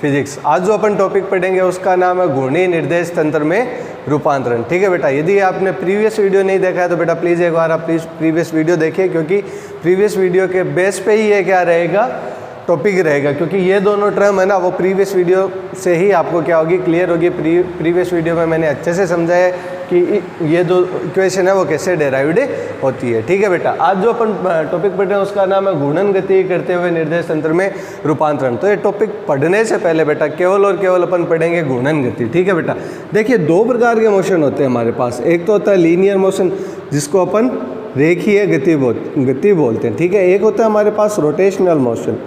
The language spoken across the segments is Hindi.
फिजिक्स। आज जो अपन टॉपिक पढ़ेंगे उसका नाम है घूर्णी निर्देश तंत्र में रूपांतरण। ठीक है बेटा, यदि आपने प्रीवियस वीडियो नहीं देखा है तो बेटा प्लीज़ एक बार आप प्रीवियस वीडियो देखिए, क्योंकि प्रीवियस वीडियो के बेस पे ही ये क्या रहेगा, टॉपिक रहेगा, क्योंकि ये दोनों टर्म है ना वो प्रीवियस वीडियो से ही आपको क्या होगी, क्लियर होगी। प्रीवियस वीडियो में मैंने अच्छे से समझाया है कि ये दो इक्वेशन है वो कैसे डेराइव्ड होती है। ठीक है बेटा, आज जो अपन टॉपिक पढ़ रहे हैं उसका नाम है घूर्णन गति करते हुए निर्देश तंत्र में रूपांतरण। तो ये टॉपिक पढ़ने से पहले बेटा केवल और केवल अपन पढ़ेंगे घूर्णन गति। ठीक है बेटा, देखिए दो प्रकार के मोशन होते हैं हमारे पास। एक तो होता है लीनियर मोशन जिसको अपन रेखीय गति बोलते हैं। ठीक है, एक होता है हमारे पास रोटेशनल मोशन,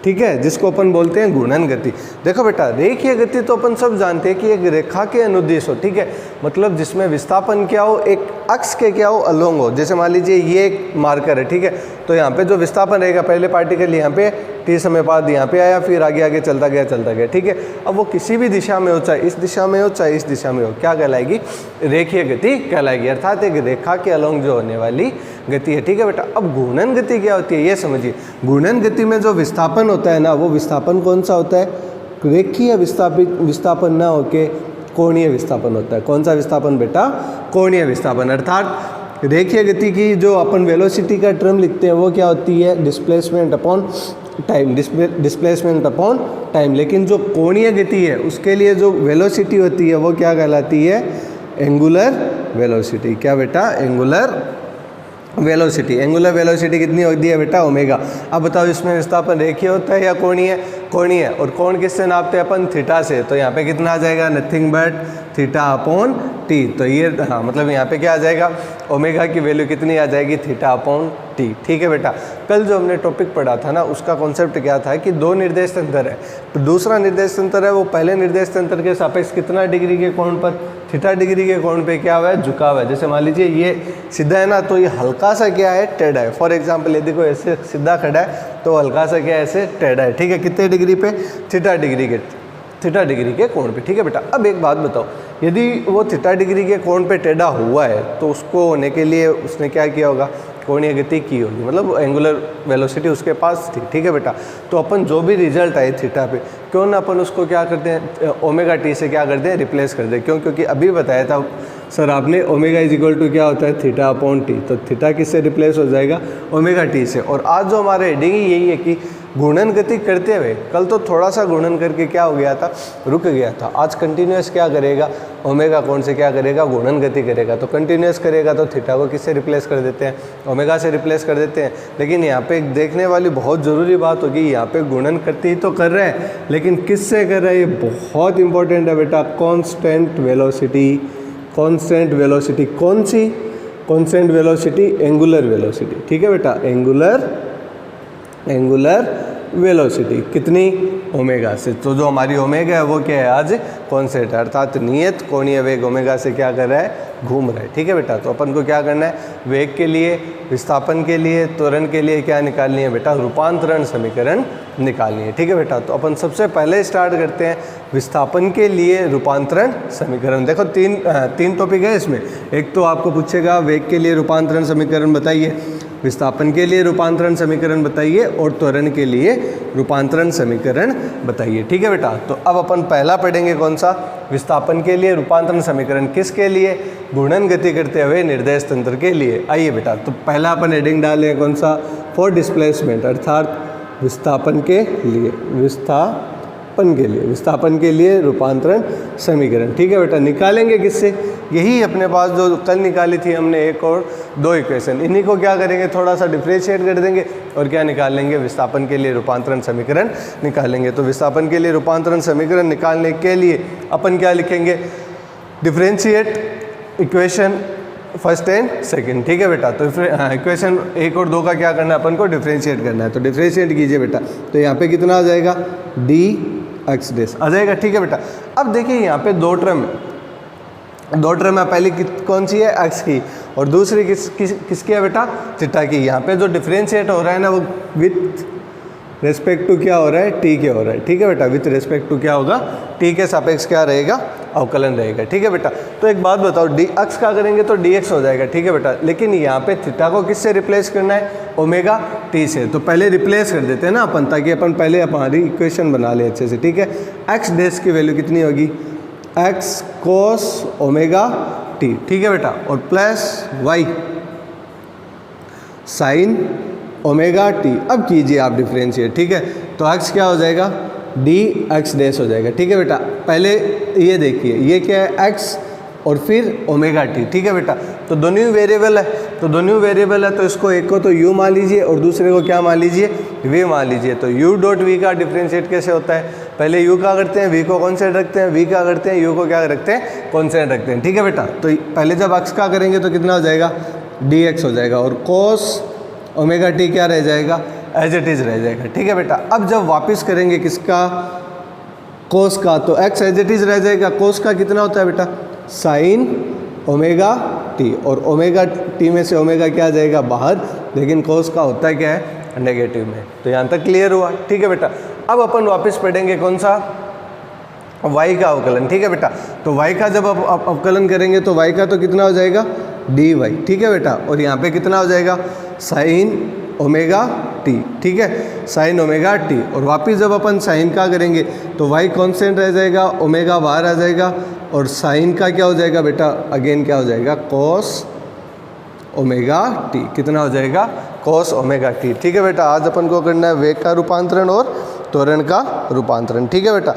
ठीक है, जिसको अपन बोलते हैं घूर्णन गति। देखो बेटा, रेखीय गति तो अपन सब जानते हैं कि एक रेखा के अनुदिश हो। ठीक है, मतलब जिसमें विस्थापन क्या हो, एक अक्ष के क्या हो, अलोंग हो। जैसे मान लीजिए ये एक मार्कर है, ठीक है, तो यहाँ पे जो विस्थापन रहेगा, पहले पार्टिकल यहाँ पे t समय बाद यहाँ पे आया, फिर आगे आगे चलता गया। ठीक है, अब वो किसी भी दिशा में हो, चाहे इस दिशा में हो चाहे इस दिशा में हो, क्या कहलाएगी, रेखीय गति कहलाएगी, अर्थात एक रेखा के अलोंग जो होने वाली गति है। ठीक है बेटा, अब घूर्णन गति क्या होती है ये समझिए। घूर्णन गति में जो विस्थापन होता है ना, वो विस्थापन कौन सा होता है, रेखीय विस्थापन ना होके कोणीय विस्थापन होता है। कौन सा विस्थापन बेटा, कोणीय विस्थापन। अर्थात रेखीय गति की जो अपन वेलोसिटी का टर्म लिखते हैं वो क्या होती है, displacement upon time, displacement upon time. लेकिन जो कोणीय गति है उसके लिए जो वेलोसिटी होती है वो क्या कहलाती है, एंगुलर वेलोसिटी। क्या बेटा, एंगुलर वेलोसिटी। एंगुलर वेलोसिटी कितनी होती है बेटा, ओमेगा। अब बताओ इसमें विस्थापन रेखीय होता है या कोणीय, कोणीय। और कोण किससे नापते हैं अपन, थीटा से। तो यहाँ पे कितना आ जाएगा, nothing but theta upon T. तो ये हाँ, मतलब यहाँ पे क्या आ जाएगा, ओमेगा की वैल्यू कितनी आ जाएगी, थीटा अपॉन टी। ठीक है बेटा, कल जो हमने टॉपिक पढ़ा था ना उसका कॉन्सेप्ट क्या था कि दो निर्देश तंत्र है, तो दूसरा निर्देश तंत्र है वो पहले निर्देश तंत्र के सापेक्ष कितना डिग्री के कोण पर, थीटा डिग्री के कोण पे क्या हुआ है, झुका हुआ है। जैसे मान लीजिए ये सीधा है ना, तो ये हल्का सा क्या है, टेढ़ा है। फॉर एग्जाम्पल ये देखो ऐसे सीधा खड़ा है तो हल्का सा क्या है, ऐसे टेढ़ा है। ठीक है, कितने डिग्री पे, थीटा डिग्री के कोण पे। ठीक है बेटा, अब एक बात बताओ, यदि वो थीटा डिग्री के कोण पे टेढ़ा हुआ है तो उसको होने के लिए उसने क्या किया होगा, कोणीय गति की होगी, मतलब एंगुलर वेलोसिटी उसके पास थी। ठीक है बेटा, तो अपन जो भी रिजल्ट आए थीटा पे, क्यों ना अपन उसको क्या करते हैं, ओमेगा टी से क्या करते हैं, रिप्लेस कर दे। क्यों, क्योंकि अभी बताया था सर आपने ओमेगा इज इक्वल टू क्या होता है, थीटा अपॉन टी। तो थीटा किससे रिप्लेस हो जाएगा, ओमेगा टी से। और आज जो हमारा हेडिंग यही है कि घूर्णन गति करते हुए, कल तो थोड़ा सा घूर्णन करके क्या हो गया था, रुक गया था। आज कंटिन्यूस क्या करेगा, ओमेगा कोण से क्या करेगा, घूर्णन गति करेगा। तो कंटिन्यूस करेगा तो थीटा को किससे रिप्लेस कर देते हैं, ओमेगा से रिप्लेस कर देते हैं। लेकिन यहाँ पे देखने वाली बहुत ज़रूरी बात होगी, यहाँ पे घूर्णन करती ही तो कर रहे हैं, लेकिन किससे कर रहे हैं, ये बहुत इंपॉर्टेंट है बेटा, कांस्टेंट वेलोसिटी। कांस्टेंट वेलोसिटी कौन सी, कांस्टेंट वेलोसिटी एंगुलर वेलोसिटी। ठीक है बेटा, एंगुलर वेलोसिटी कितनी, ओमेगा से। तो जो हमारी ओमेगा है वो क्या है, आज कांस्टेंट है, अर्थात नियत कोणीय वेग ओमेगा से क्या कर रहा है, घूम रहा है। ठीक है बेटा, तो अपन को क्या करना है, वेग के लिए, विस्थापन के लिए, त्वरण के लिए क्या निकालनी है बेटा, रूपांतरण समीकरण निकालनी है। ठीक है बेटा, तो अपन सबसे पहले स्टार्ट करते हैं विस्थापन के लिए रूपांतरण समीकरण। देखो तीन टॉपिक है इसमें। एक तो आपको पूछेगा वेग के लिए रूपांतरण समीकरण बताइए, विस्थापन के लिए रूपांतरण समीकरण बताइए, और त्वरण के लिए रूपांतरण समीकरण बताइए। ठीक है बेटा, तो अब अपन पहला पढ़ेंगे कौन सा, विस्थापन के लिए रूपांतरण समीकरण। किसके लिए, घूर्णन गति करते हुए निर्देश तंत्र के लिए। आइए बेटा, तो पहला अपन हेडिंग डाले कौन सा, फॉर डिस्प्लेसमेंट, अर्थात विस्थापन के लिए, विस्थापन के लिए रूपांतरण समीकरण। ठीक है बेटा, निकालेंगे किससे, यही अपने पास जो कल निकाली थी हमने एक और दो इक्वेशन, इन्हीं को क्या करेंगे, थोड़ा सा डिफ्रेंशिएट कर देंगे और क्या निकाल लेंगे, विस्थापन के लिए रूपांतरण समीकरण निकालेंगे। तो विस्थापन के लिए रूपांतरण समीकरण निकालने के लिए अपन क्या लिखेंगे, differentiate equation first and second. ठीक है बेटा, तो इक्वेशन एक और दो का क्या करना है, अपन को डिफ्रेंशिएट करना है। तो डिफ्रेंशिएट कीजिए बेटा, तो यहाँ पे कितना आ जाएगा, डी एक्स डेस आ जाएगा। ठीक है बेटा, अब देखिए यहाँ पे दो टर्म है, पहली कौन सी है, एक्स की, और दूसरी किसकी है बेटा, थीटा की। यहाँ पे जो डिफ्रेंशिएट हो रहा है ना वो विथ रेस्पेक्ट टू क्या हो रहा है, टी के हो रहा है, ठीक है बेटा। विथ रेस्पेक्ट टू क्या होगा, टी के सापेक्ष क्या रहेगा, अवकलन रहेगा, ठीक है बेटा। तो एक बात बताओ, डी अक्स का करेंगे तो डी एक्स हो जाएगा, ठीक है बेटा। लेकिन यहाँ पे थीटा को किससे रिप्लेस करना है, ओमेगा टी से। तो पहले रिप्लेस कर देते हैं ना अपन, ताकि अपन पहले हमारी इक्वेशन बना ले अच्छे से, ठीक है। एक्स डैश की वैल्यू कितनी होगी, एक्स कोस ओमेगा टी, ठीक है बेटा, और plus y sine omega t. अब कीजिए आप डिफ्रेंशिएट, ठीक है। तो एक्स क्या हो जाएगा, डी एक्स डैश हो जाएगा, ठीक है बेटा। पहले ये देखिए, ये क्या है, एक्स और फिर ओमेगा टी, ठीक है बेटा। तो दोनों ही वेरिएबल है, तो दोनों ही वेरिएबल है, तो इसको एक को तो u मान लीजिए और दूसरे को क्या मान लीजिए, v मान लीजिए। तो u डॉट v का डिफ्रेंशिएट कैसे होता है, पहले u का करते हैं, v को कॉन्स्टेंट रखते हैं, v का करते हैं, u को क्या रखते हैं, कॉन्स्टेंट रखते हैं, ठीक है बेटा। तो पहले जब x का करेंगे तो कितना हो जाएगा, dx हो जाएगा, और cos ओमेगा टी क्या रह जाएगा, एज इट इज़ रह जाएगा, ठीक है बेटा। अब जब वापस करेंगे किसका, कोस का, तो x एज इट इज़ रह जाएगा। कोस का कितना होता है बेटा, साइन ओमेगा टी, और ओमेगा टी में से ओमेगा क्या आ जाएगा बाहर, लेकिन कोस का होता है क्या है, नेगेटिव में। तो यहाँ तक क्लियर हुआ, ठीक है बेटा। अब अपन वापस पढ़ेंगे कौन सा, y का अवकलन, ठीक है बेटा। तो y का जब अवकलन करेंगे तो y का तो कितना हो जाएगा, dy, ठीक है बेटा। और यहाँ पे कितना हो जाएगा, साइन ओमेगा टी, ठीक है, साइन ओमेगा टी। और वापस जब अपन साइन का करेंगे तो y कांस्टेंट रह जाएगा, ओमेगा बाहर आ जाएगा, और साइन का क्या हो जाएगा बेटा, अगेन क्या हो जाएगा, कॉस ओमेगा टी। कितना हो जाएगा, कॉस ओमेगा टी, ठीक है बेटा। आज अपन को करना है वेग का रूपांतरण और त्वरण का रूपांतरण, ठीक है बेटा।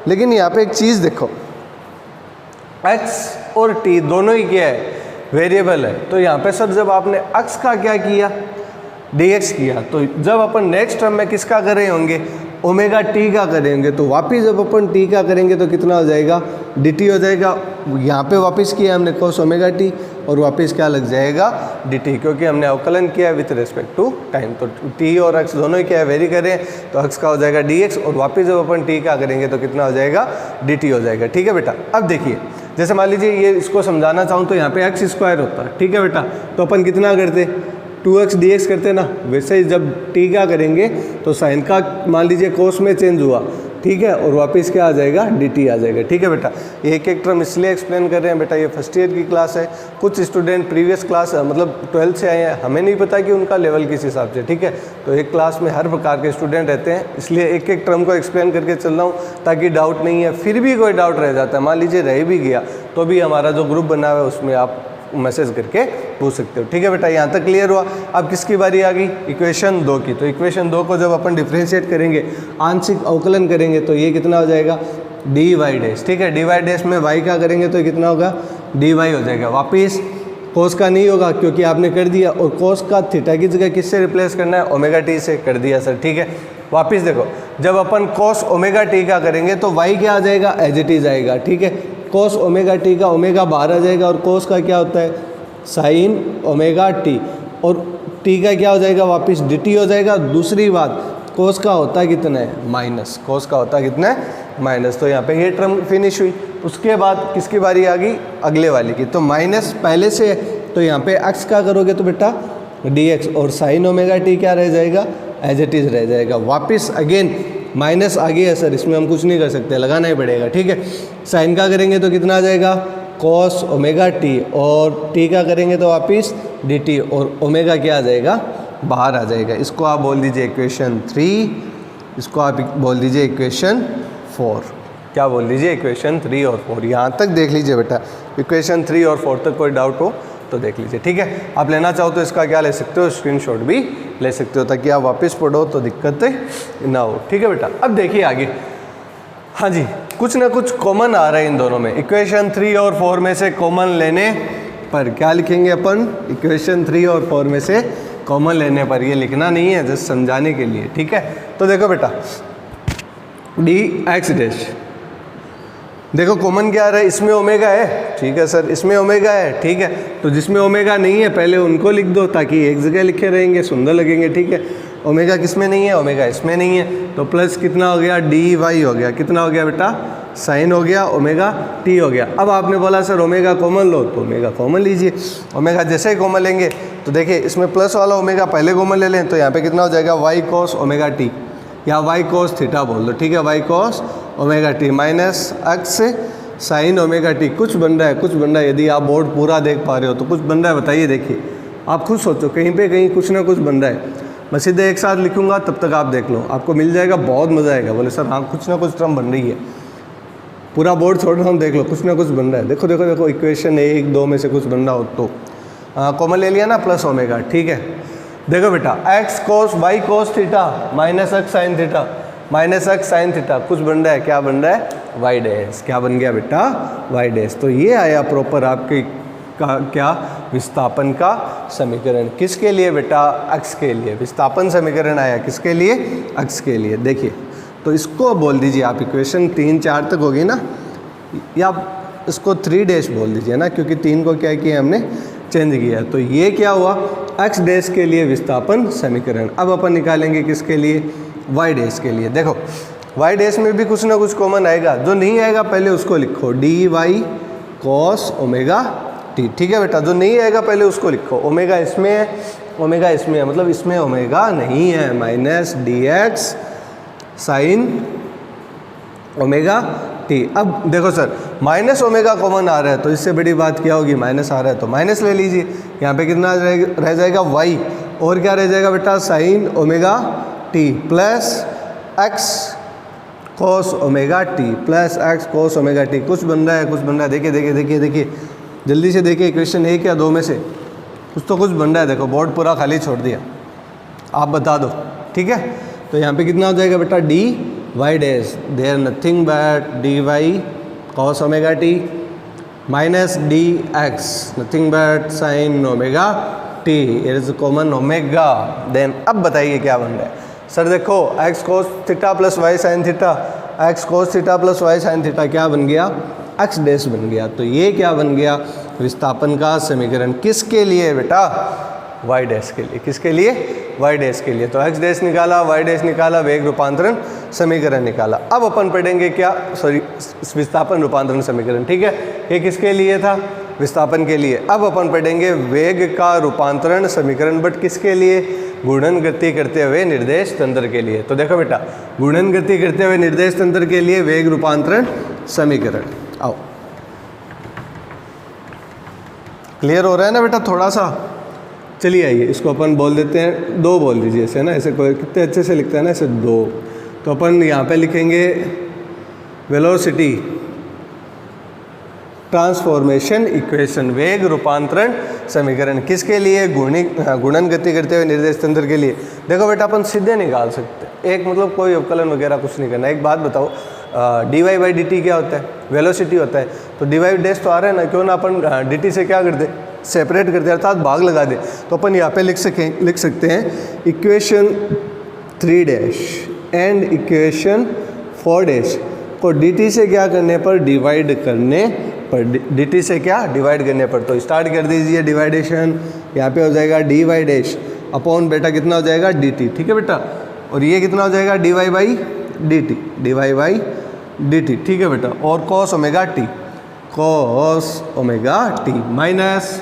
लेकिन यहाँ पे एक चीज़ देखो, x और t दोनों ही क्या है, वेरिएबल है। तो यहाँ पे सर जब आपने x का क्या किया, dx किया, तो जब अपन नेक्स्ट टर्म में किसका कर रहे होंगे, ओमेगा टी का करेंगे, तो वापिस जब अपन टी का करेंगे तो कितना हो जाएगा, dt हो जाएगा। यहाँ पे वापस किया हमने cos ओमेगा टी, और वापस क्या लग जाएगा, dt, क्योंकि हमने अवकलन किया विथ रिस्पेक्ट टू टाइम। तो t और x दोनों ही क्या है, वेरी करें, तो x का हो जाएगा dx, और वापस जब अपन t का करेंगे तो कितना हो जाएगा, dt हो जाएगा, ठीक है बेटा। अब देखिए, जैसे मान लीजिए ये इसको समझाना चाहूँ तो यहाँ पे एक्स स्क्वायर होता है, ठीक है बेटा। तो अपन कितना करते, 2x dx करते ना, वैसे ही जब टी का करेंगे तो साइन का मान लीजिए कोस में चेंज हुआ, ठीक है, और वापस क्या आ जाएगा, dt आ जाएगा, ठीक है बेटा। एक एक टर्म इसलिए एक्सप्लेन कर रहे हैं बेटा, ये फर्स्ट ईयर की क्लास है, कुछ स्टूडेंट प्रीवियस क्लास मतलब 12th से आए हैं, हमें नहीं पता कि उनका लेवल किस हिसाब से, ठीक है। तो एक क्लास में हर प्रकार के स्टूडेंट रहते हैं, इसलिए एक एक टर्म को एक्सप्लेन करके चल रहा हूँ, ताकि डाउट नहीं है। फिर भी कोई डाउट रह जाता है, मान लीजिए रह भी गया, तो भी हमारा जो ग्रुप बना हुआ है उसमें आप मैसेज करके पूछ सकते हो, ठीक है बेटा। यहाँ तक क्लियर हुआ। अब किसकी बारी आ गई, इक्वेशन 2 की। तो इक्वेशन 2 को जब अपन डिफ्रेंशिएट करेंगे, आंशिक अवकलन करेंगे, तो ये कितना हो जाएगा, डी वाई डैश, ठीक है। डी वाई डैश में y का करेंगे तो कितना होगा, डी वाई हो जाएगा। वापिस कोस का नहीं होगा क्योंकि आपने कर दिया, और कोस का थीटा की जगह किससे रिप्लेस करना है, ओमेगा टी से कर दिया सर, ठीक है। वापिस देखो, जब अपन कोस ओमेगा टी का करेंगे तो y क्या आ जाएगा, एज इट इज आएगा, ठीक है। कोस ओमेगा टी का ओमेगा बाहर आ जाएगा, और कोस का क्या होता है, साइन ओमेगा टी, और टी का क्या हो जाएगा, वापस dt हो जाएगा। दूसरी बात, कोस का होता है कितना है, माइनस, कोस का होता है कितना है, माइनस। तो यहाँ पे ये टर्म फिनिश हुई। उसके बाद किसकी बारी आ गई, अगले वाली की। तो माइनस पहले से है, तो यहाँ पे x का करोगे तो बेटा dx, और साइन ओमेगा टी क्या रह जाएगा, एज इट इज़ रह जाएगा। वापस अगेन माइनस आ गया है सर, इसमें हम कुछ नहीं कर सकते, लगाना ही पड़ेगा, ठीक है। साइन का करेंगे तो कितना आ जाएगा, कॉस ओमेगा टी, और टी का करेंगे तो वापिस dt, और ओमेगा क्या आ जाएगा, बाहर आ जाएगा। इसको आप बोल दीजिए इक्वेशन 3, इसको आप बोल दीजिए इक्वेशन 4। क्या बोल दीजिए, इक्वेशन 3 और 4। यहाँ तक देख लीजिए बेटा, इक्वेशन 3 और 4 तक कोई डाउट हो तो देख लीजिए, ठीक है। आप लेना चाहो तो इसका क्या ले सकते हो, स्क्रीनशॉट भी ले सकते हो, ताकि आप वापस पढ़ो तो दिक्कत ना हो, ठीक है बेटा। अब देखिए आगे, हाँ जी, कुछ ना कुछ कॉमन आ रहा है इन दोनों में। इक्वेशन 3 और 4 में से कॉमन लेने पर क्या लिखेंगे अपन, इक्वेशन 3 और 4 में से कॉमन लेने पर, ये लिखना नहीं है, जस्ट समझाने के लिए, ठीक है। तो देखो बेटा, डी एक्स डैश, देखो कॉमन क्या आ रहा है, इसमें ओमेगा है, ठीक है सर, इसमें ओमेगा है, ठीक है। तो जिसमें ओमेगा नहीं है पहले उनको लिख दो, ताकि एक जगह लिखे रहेंगे, सुंदर लगेंगे, ठीक है। ओमेगा किस में नहीं है, ओमेगा इसमें नहीं है, तो प्लस कितना हो गया, डी वाई हो गया, कितना हो गया बेटा, साइन हो गया, ओमेगा टी हो गया। अब आपने बोला सर ओमेगा कॉमन लो, तो ओमेगा कॉमन लीजिए। ओमेगा जैसे ही कॉमन लेंगे तो देखिए इसमें प्लस वाला ओमेगा पहले कॉमन ले लें, तो यहाँ पे कितना हो जाएगा, वाई कॉस ओमेगा टी, या वाई कोस थीटा बोल दो, ठीक है, y cos omega t minus x sine omega t. कुछ बन रहा है, कुछ बन रहा है। यदि आप बोर्ड पूरा देख पा रहे हो तो कुछ बन रहा है, बताइए, देखिए आप खुद सोचो, कहीं पे कहीं कुछ ना कुछ बन रहा है। मैं सीधे एक साथ लिखूंगा, तब तक आप देख लो, आपको मिल जाएगा, बहुत मज़ा आएगा। बोले सर हाँ कुछ ना कुछ टर्म बन रही है, पूरा बोर्ड छोड़ रहा हूँ, देख लो कुछ ना कुछ बन रहा है। देखो देखो देखो, इक्वेशन 1 2 में से कुछ बन रहा हो तो कॉमन ले लिया ना, प्लस ओमेगा, ठीक है। देखो बेटा, x cos y cos theta minus x sine theta minus x sine theta, कुछ बन रहा है, क्या बन रहा है, वाई डैश। क्या बन गया बेटा, वाई डैश। तो ये आया प्रॉपर आपके का क्या, विस्थापन का समीकरण। किसके लिए बेटा, एक्स के लिए। विस्थापन समीकरण आया किसके लिए, एक्स के लिए। देखिए, तो इसको बोल दीजिए आप, इक्वेशन 3 4 तक होगी ना, या इसको 3 डैश बोल दीजिए ना, क्योंकि 3 को क्या किया हमने, चेंज किया। तो ये क्या हुआ, एक्स डैश के लिए विस्थापन समीकरण। अब अपन निकालेंगे किसके लिए, वाई डैश के लिए। देखो वाई डैश में भी कुछ ना कुछ कॉमन आएगा, जो नहीं आएगा पहले उसको लिखो, d y cos omega t, ठीक है बेटा। जो नहीं आएगा पहले उसको लिखो, ओमेगा इसमें है, ओमेगा इसमें है, मतलब इसमें ओमेगा नहीं है, minus d x sine omega t. अब देखो सर, माइनस ओमेगा कॉमन आ रहा है, तो इससे बड़ी बात क्या होगी, माइनस आ रहा है तो माइनस ले लीजिए। यहाँ पे कितना रह जाएगा, वाई, और क्या रह जाएगा बेटा, sign omega T plus x कोस ओमेगा टी प्लस एक्स कोस ओमेगा टी। कुछ बन रहा है, कुछ बन रहा है, देखिए देखिए देखिए देखिए, जल्दी से देखिए, इक्वेशन 1 या 2 में से कुछ तो कुछ बन रहा है। देखो बोर्ड पूरा खाली छोड़ दिया, आप बता दो, ठीक है। तो यहाँ पे कितना हो जाएगा बेटा, d y dash, there nothing but d y cos omega t minus d x nothing but sine omega t, it is common omega. Then अब बताइए क्या बन रहा है। सर देखो, x cos theta plus y sine theta, x cos theta plus y sine theta क्या बन गया, एक्स डैश बन गया। तो ये क्या बन गया, विस्थापन का समीकरण। किसके लिए बेटा, वाई डैश के लिए। किसके लिए, वाई डैश के लिए। तो एक्स डैश निकाला, वाई डैश निकाला, वेग रूपांतरण समीकरण निकाला। अब अपन पढ़ेंगे क्या, सॉरी, विस्थापन रूपांतरण समीकरण, ठीक है। ये किसके लिए था, विस्थापन के लिए। अब अपन पढ़ेंगे वेग का रूपांतरण समीकरण, बट किसके लिए, घूर्णन गति करते हुए निर्देश तंत्र के लिए। तो देखो बेटा, घूर्णन गति करते हुए निर्देश तंत्र के लिए वेग रूपांतरण समीकरण। आओ, क्लियर हो रहा है ना बेटा, थोड़ा सा। चलिए आइए, इसको अपन बोल देते हैं 2 बोल दीजिए ऐसे ना, ऐसे कोई कितने अच्छे से लिखता है ना, ऐसे 2। तो अपन यहाँ पे लिखेंगे वेलोसिटी ट्रांसफॉर्मेशन इक्वेशन, वेग रूपांतरण समीकरण। किसके लिए, गुणन गति करते हुए निर्देश तंत्र के लिए। देखो बेटा, अपन सीधे निकाल सकते, एक मतलब कोई अवकलन वगैरह कुछ नहीं करना। एक बात बताओ, d y by d t क्या होता है, वेलोसिटी होता है। तो डी वाई डैश तो आ रहा है ना, क्यों ना अपन डी टी से क्या कर दे, सेपरेट कर दे, अर्थात भाग लगा दे। तो अपन यहाँ पे लिख सकते हैं equation 3 dash and equation 4 dash को डी टी से क्या करने पर, डिवाइड करने पर, डी टी से क्या, डिवाइड करने पर। तो स्टार्ट कर दीजिए डिवाइडेशन। यहाँ पे हो जाएगा डी वाई डैश अपॉन बेटा कितना हो जाएगा, डी टी, ठीक है बेटा। और ये कितना हो जाएगा, d y by d t, d y by d t, ठीक है बेटा। और cos omega t, cos omega t minus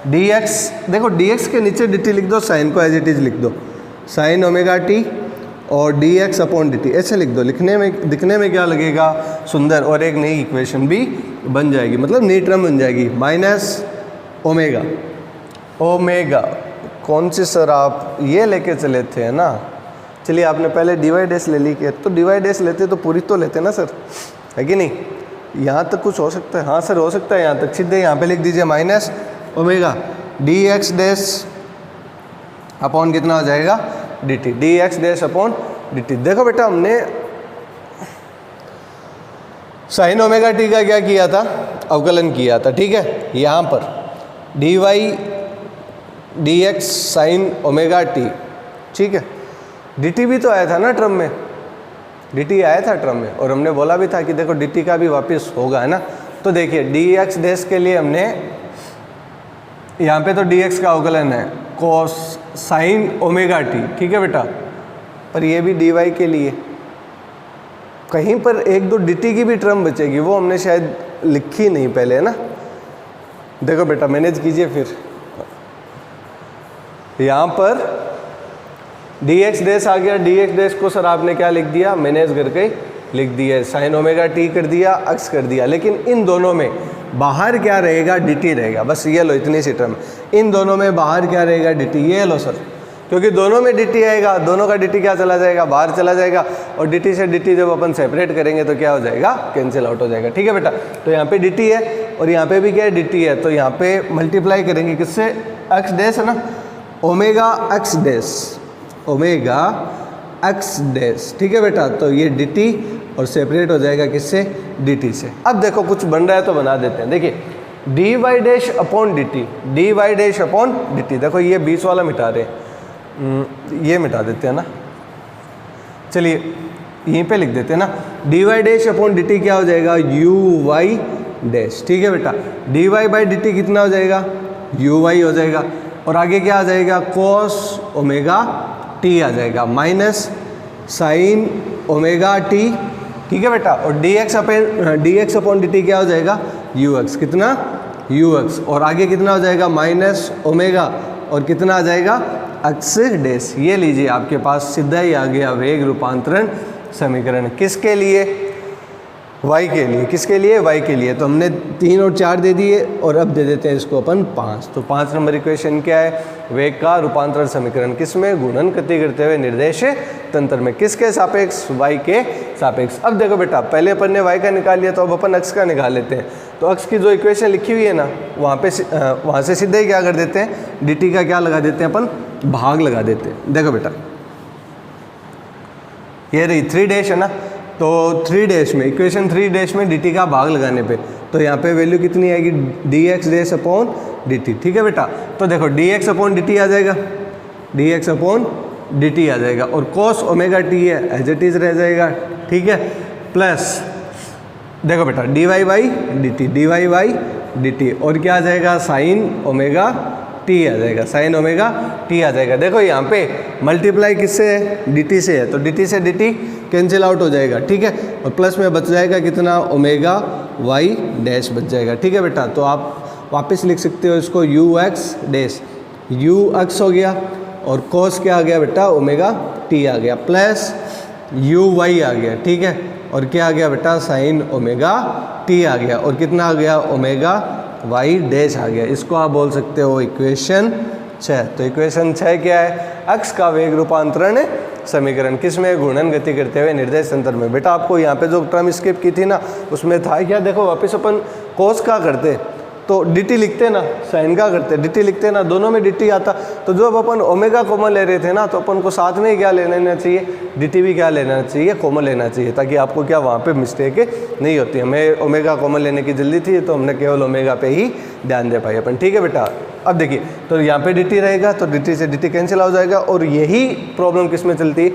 d x. देखो डी एक्स के नीचे डी टी लिख दो, साइन को एज इट इज लिख दो, साइन ओमेगा टी और D x upon D T ऐसे लिख दो। दिखने में क्या लगेगा, सुंदर, और एक नई इक्वेशन भी बन जाएगी, मतलब नई टर्म बन जाएगी, माइनस ओमेगा। ओमेगा कौन सी सर, आप ये लेके चले थे ना। चलिए, आपने पहले डिवाइड डैश ले ली, तो डिवाइड डैश लेते तो पूरी तो लेते ना सर, है कि नहीं। यहाँ तक कुछ हो सकता है, हाँ सर हो सकता है यहाँ तक। सीधे यहाँ पे लिख दीजिए minus omega D x dash upon कितना हो जाएगा, D t, D x dash upon D T. देखो बेटा, हमने साइन ओमेगा टी का क्या किया था, अवकलन किया था, ठीक है। यहाँ पर d y d x sine omega t, ठीक है। डी टी भी तो आया था ना टर्म में, डी टी आया था टर्म में, और हमने बोला भी था कि देखो डी टी का भी वापस होगा, है ना। तो देखिए डी एक्स डैश के लिए हमने यहाँ पे तो डी एक्स का अवकलन है कोस साइन ओमेगा टी, ठीक है बेटा। पर ये भी डी वाई के लिए कहीं पर 1-2 डी टी की भी टर्म बचेगी, वो हमने शायद लिखी नहीं पहले, है ना। देखो बेटा, मैनेज कीजिए फिर। यहाँ पर dx डैश आ गया, dx डैश को सर आपने क्या लिख दिया, मैनेज करके लिख दिया, साइन ओमेगा टी कर दिया, अक्स कर दिया। लेकिन इन दोनों में बाहर क्या रहेगा, dt रहेगा। बस ये लो इतनी सी टर्म, इन दोनों में बाहर क्या रहेगा, dt। ये लो सर, क्योंकि दोनों में dt आएगा, दोनों का dt क्या चला जाएगा, बाहर चला जाएगा, और dt से dt जब अपन सेपरेट करेंगे तो क्या हो जाएगा, कैंसिल आउट हो जाएगा। ठीक है बेटा, तो यहाँ पे dt है और यहाँ पे भी क्या है, dt है, तो यहाँ पे मल्टीप्लाई करेंगे किससे, x डैश है ना, omega x dash, omega x dash. ठीक है बेटा, तो ये dt और सेपरेट हो जाएगा किससे, dt से। अब देखो कुछ बन रहा है तो बना देते हैं। देखिए dy dash upon dt, dy dash upon dt। देखो ये बीच वाला मिटा रहे हैं, ये मिटा देते हैं ना, चलिए यहीं पे लिख देते हैं ना, dy डैश अपॉन dt क्या हो जाएगा, uy डैश। ठीक है बेटा, dy बाई dt कितना हो जाएगा, uy हो जाएगा, और आगे क्या आ जाएगा, cos ओमेगा t आ जाएगा, माइनस साइन ओमेगा t। ठीक है बेटा, और dx अपॉन dt क्या हो जाएगा, ux, कितना, ux, और आगे कितना हो जाएगा, माइनस ओमेगा, और कितना आ जाएगा, x डैश। ये लीजिए आपके पास सीधा ही आ गया वेग रूपांतरण समीकरण। किसके लिए, y के लिए, किसके लिए, y के लिए। तो हमने 3 और 4 दे दिए, और अब दे देते हैं इसको अपन 5। तो 5 नंबर इक्वेशन क्या है, वेग का रूपांतरण समीकरण। किसमें, गुणन गति करते हुए निर्देश तंत्र में। किसके सापेक्ष, y के सापेक्ष। अब देखो बेटा, पहले अपन ने y का निकाल लिया, तो अब अपन x का निकाल लेते हैं। तो x की जो इक्वेशन लिखी हुई है ना, वहाँ से सीधे ही क्या कर देते हैं, dt का क्या लगा देते हैं अपन, भाग लगा देते हैं। देखो बेटा, ये रही 3 डैश है ना, तो 3 डैश में, इक्वेशन 3 डैश में dt का भाग लगाने पे, तो यहाँ पे वैल्यू कितनी आएगी, dx डैश अपॉन dt। ठीक है बेटा, तो देखो dx अपॉन dt आ जाएगा, dx अपॉन dt आ जाएगा, और cos ओमेगा t है, एज इट इज रह जाएगा। ठीक है, प्लस देखो बेटा dy बाई dt, और क्या आ जाएगा, साइन ओमेगा t आ जाएगा, साइन ओमेगा t आ जाएगा। देखो यहाँ पे मल्टीप्लाई किससे है, dt से है, तो dt से dt कैंसिल आउट हो जाएगा। ठीक है, और प्लस में बच जाएगा कितना, ओमेगा y डैश बच जाएगा। ठीक है बेटा, तो आप वापस लिख सकते हो इसको ux डैश, ux हो गया, और cos क्या आ गया बेटा, ओमेगा t आ गया, प्लस uy आ गया। ठीक है, और क्या आ गया बेटा, साइन ओमेगा t आ गया, और कितना आ गया, ओमेगा y डैश आ गया। इसको आप बोल सकते हो इक्वेशन 6। तो इक्वेशन 6 क्या है, x का वेग रूपांतरण समीकरण। किसमें, गुणन गति करते हुए निर्देश तंत्र में। बेटा आपको यहाँ पे जो टर्म स्किप की थी ना, उसमें था क्या, देखो वापस अपन cos का करते तो dt लिखते ना, साइन का करते dt लिखते ना, दोनों में dt आता। तो जब अपन ओमेगा कॉमन ले रहे थे ना, तो अपन को साथ में ही क्या ले लेना चाहिए, dt भी क्या लेना चाहिए, कॉमन लेना चाहिए, ताकि आपको क्या वहाँ पे मिस्टेक नहीं होती। हमें ओमेगा कॉमन लेने की जल्दी थी, तो हमने केवल ओमेगा पे ही ध्यान दे पाई अपन। ठीक है बेटा, अब देखिए, तो यहाँ पे dt रहेगा, तो dt से dt कैंसिल हो जाएगा, और यही प्रॉब्लम किस में चलती,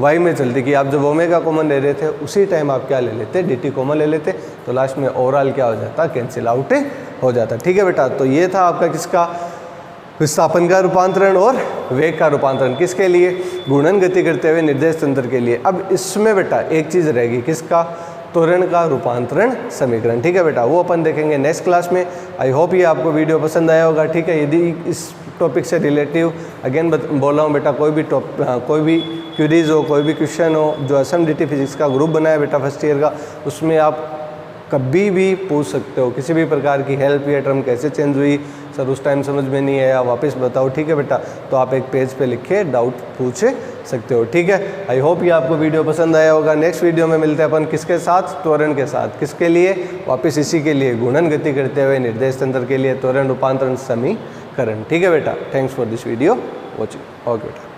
y में चलती, कि आप जब ओमेगा कॉमन ले रहे थे उसी टाइम आप क्या ले लेते, dt कॉमन ले लेते, तो लास्ट में ओवरऑल क्या हो जाता, कैंसिल आउट हो जाता। ठीक है बेटा, तो ये था आपका किसका, विस्थापन का रूपांतरण और वेग का रूपांतरण। किसके लिए, गुणन गति करते हुए निर्देश तंत्र के लिए। अब इसमें बेटा एक चीज़ रहेगी, किसका, त्वरण का रूपांतरण समीकरण। ठीक है बेटा, वो अपन देखेंगे नेक्स्ट क्लास में। आई होप ये आपको वीडियो पसंद आया होगा। ठीक है, यदि इस टॉपिक से रिलेटिव अगेन बोल रहा हूँ बेटा, कोई भी क्यूरीज हो, कोई भी क्वेश्चन हो, जो SMDT फिजिक्स का ग्रुप बनाया बेटा फर्स्ट ईयर का, उसमें आप कभी भी पूछ सकते हो, किसी भी प्रकार की हेल्प, या टर्म कैसे चेंज हुई सर उस टाइम समझ में नहीं आया, वापस बताओ। ठीक है बेटा, तो आप एक पेज पे लिख के डाउट पूछ सकते हो। ठीक है, आई होप ये आपको वीडियो पसंद आया होगा। नेक्स्ट वीडियो में मिलते हैं अपन किसके साथ, त्वरण के साथ। किसके लिए, वापस इसी के लिए, गुणन गति करते हुए निर्देश तंत्र के लिए त्वरण रूपांतरण समीकरण। ठीक है बेटा, thanks for this video watching. Okay बेटा।